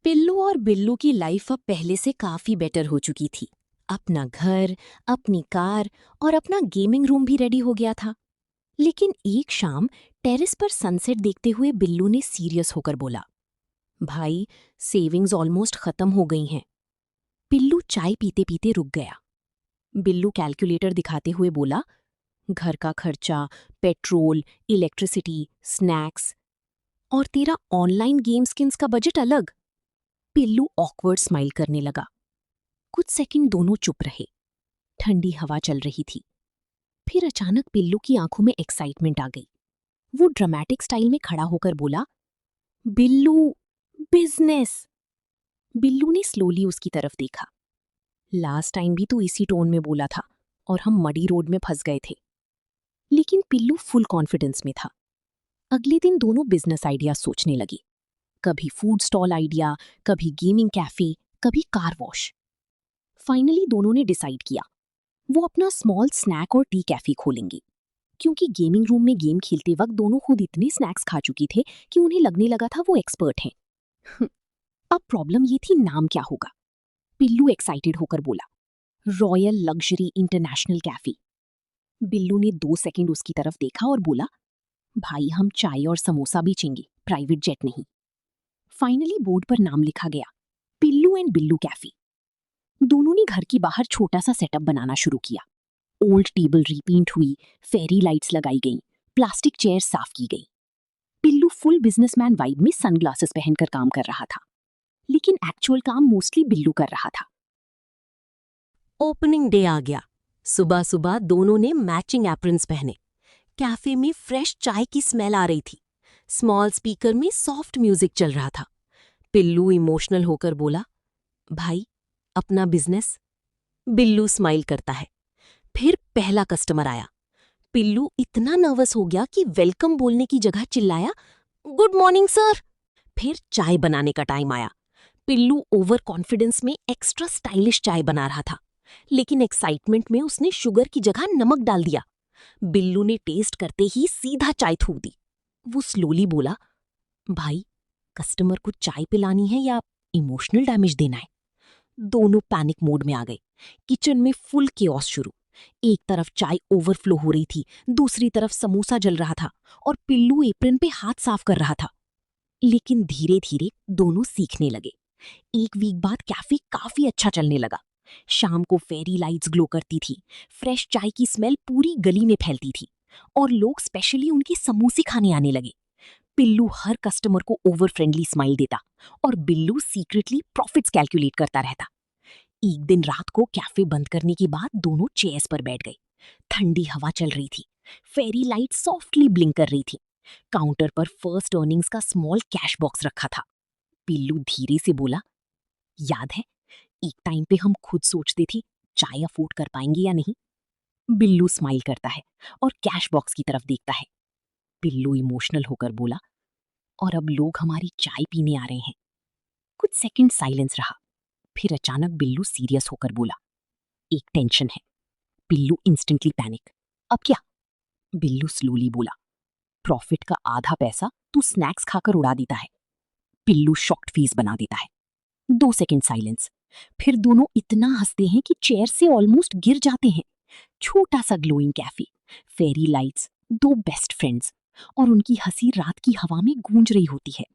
पिल्लू और बिल्लू की लाइफ अब पहले से काफी बेटर हो चुकी थी। अपना घर, अपनी कार और अपना गेमिंग रूम भी रेडी हो गया था। लेकिन एक शाम टेरेस पर सनसेट देखते हुए बिल्लू ने सीरियस होकर बोला, भाई, सेविंग्स ऑलमोस्ट खत्म हो गई हैं। पिल्लू चाय पीते पीते रुक गया। बिल्लू कैलकुलेटर दिखाते हुए बोला, घर का खर्चा, पेट्रोल, इलेक्ट्रिसिटी, स्नैक्स और तेरा ऑनलाइन गेम स्किन्स का बजट अलग। पिल्लू ऑकवर्ड स्माइल करने लगा। कुछ सेकंड दोनों चुप रहे। ठंडी हवा चल रही थी। फिर अचानक पिल्लू की आंखों में एक्साइटमेंट आ गई। वो ड्रामेटिक स्टाइल में खड़ा होकर बोला, बिल्लू, बिजनेस। बिल्लू ने स्लोली उसकी तरफ देखा। लास्ट टाइम भी तू इसी टोन में बोला था और हम मडी रोड में फंस गए थे। लेकिन पिल्लू फुल कॉन्फिडेंस में था। अगले दिन दोनों बिजनेस आइडिया सोचने लगे। कभी फूड स्टॉल आइडिया, कभी गेमिंग कैफे, कभी कार वॉश। फाइनली दोनों ने डिसाइड किया, वो अपना स्मॉल स्नैक और टी कैफे खोलेंगे। क्योंकि गेमिंग रूम में गेम खेलते वक्त दोनों खुद इतने स्नैक्स खा चुकी थे कि उन्हें लगने लगा था वो एक्सपर्ट हैं। अब प्रॉब्लम ये थी, नाम क्या होगा। पिल्लू एक्साइटेड होकर बोला, royal luxury international cafe. Billu ने 2 सेकंड उसकी तरफ देखा और बोला, भाई, हम चाय और समोसा बेचेंगे, प्राइवेट जेट नहीं। फाइनली बोर्ड पर नाम लिखा गया, पिल्लू एंड बिल्लू कैफे। दोनों ने घर के बाहर छोटा सा सेटअप बनाना शुरू किया। ओल्ड टेबल रीपेंट हुई, फेरी लाइट्स लगाई गईं, प्लास्टिक चेयर साफ की गई। पिल्लू फुल बिजनेसमैन वाइब में सनग्लासेस पहनकर काम कर रहा था, लेकिन एक्चुअल काम मोस्टली बिल्लू कर रहा था। ओपनिंग डे आ गया। सुबह सुबह दोनों ने मैचिंग एप्रन्स पहने। कैफे में फ्रेश चाय की स्मेल आ रही थी। स्मॉल स्पीकर में सॉफ्ट म्यूजिक चल रहा था। पिल्लू इमोशनल होकर बोला, भाई, अपना बिजनेस। बिल्लू स्माइल करता है। फिर पहला कस्टमर आया। पिल्लू इतना नर्वस हो गया कि वेलकम बोलने की जगह चिल्लाया, गुड मॉर्निंग सर। फिर चाय बनाने का टाइम आया। पिल्लू ओवर कॉन्फिडेंस में एक्स्ट्रा स्टाइलिश चाय बना रहा था, लेकिन एक्साइटमेंट में उसने शुगर की जगह नमक डाल दिया। बिल्लू ने टेस्ट करते ही सीधा चाय थूक दी। वो स्लोली बोला, भाई, कस्टमर को चाय पिलानी है या इमोशनल डैमेज देना है। दोनों पैनिक मोड में आ गए। किचन में फुल केओस शुरू। एक तरफ चाय ओवरफ्लो हो रही थी, दूसरी तरफ समोसा जल रहा था और पिल्लू एप्रन पे हाथ साफ कर रहा था। लेकिन धीरे धीरे दोनों सीखने लगे। एक वीक बाद कैफे काफी अच्छा चलने लगा। शाम को फेरी लाइट्स ग्लो करती थी, फ्रेश चाय की स्मेल पूरी गली में फैलती थी और लोग स्पेशली उनके समोसे खाने आने लगे। पिल्लू हर कस्टमर को ओवर फ्रेंडली स्माइल देता और बिल्लू सीक्रेटली प्रॉफिट्स कैलकुलेट करता रहता। एक दिन रात को कैफे बंद करने के बाद दोनों चेयर्स पर बैठ गए। ठंडी हवा चल रही थी। फेरी लाइट सॉफ्टली ब्लिंक कर रही थी। काउंटर पर फर्स्ट अर्निंग्स का स्मॉल कैश बॉक्स रखा था। पिल्लू धीरे से बोला, याद है, एक टाइम पे हम खुद सोचते थे चाय अफोर्ड कर पाएंगे या नहीं। बिल्लू स्माइल करता है और कैश बॉक्स की तरफ देखता है। पिल्लू इमोशनल होकर बोला, और अब लोग हमारी चाय पीने आ रहे हैं। कुछ सेकंड साइलेंस रहा। फिर अचानक बिल्लू सीरियस होकर बोला, एक टेंशन है। पिल्लू इंस्टेंटली पैनिक, अब क्या? बिल्लू स्लोली बोला, प्रॉफिट का आधा पैसा तू स्नैक्स खाकर उड़ा देता है। पिल्लू शॉक्ड फेस बना देता है। 2 सेकंड साइलेंस। फिर दोनों इतना हंसते हैं कि चेयर से ऑलमोस्ट गिर जाते हैं। छोटा सा ग्लोइंग कैफे, फेरी लाइट्स, दो बेस्ट फ्रेंड्स और उनकी हंसी रात की हवा में गूंज रही होती है।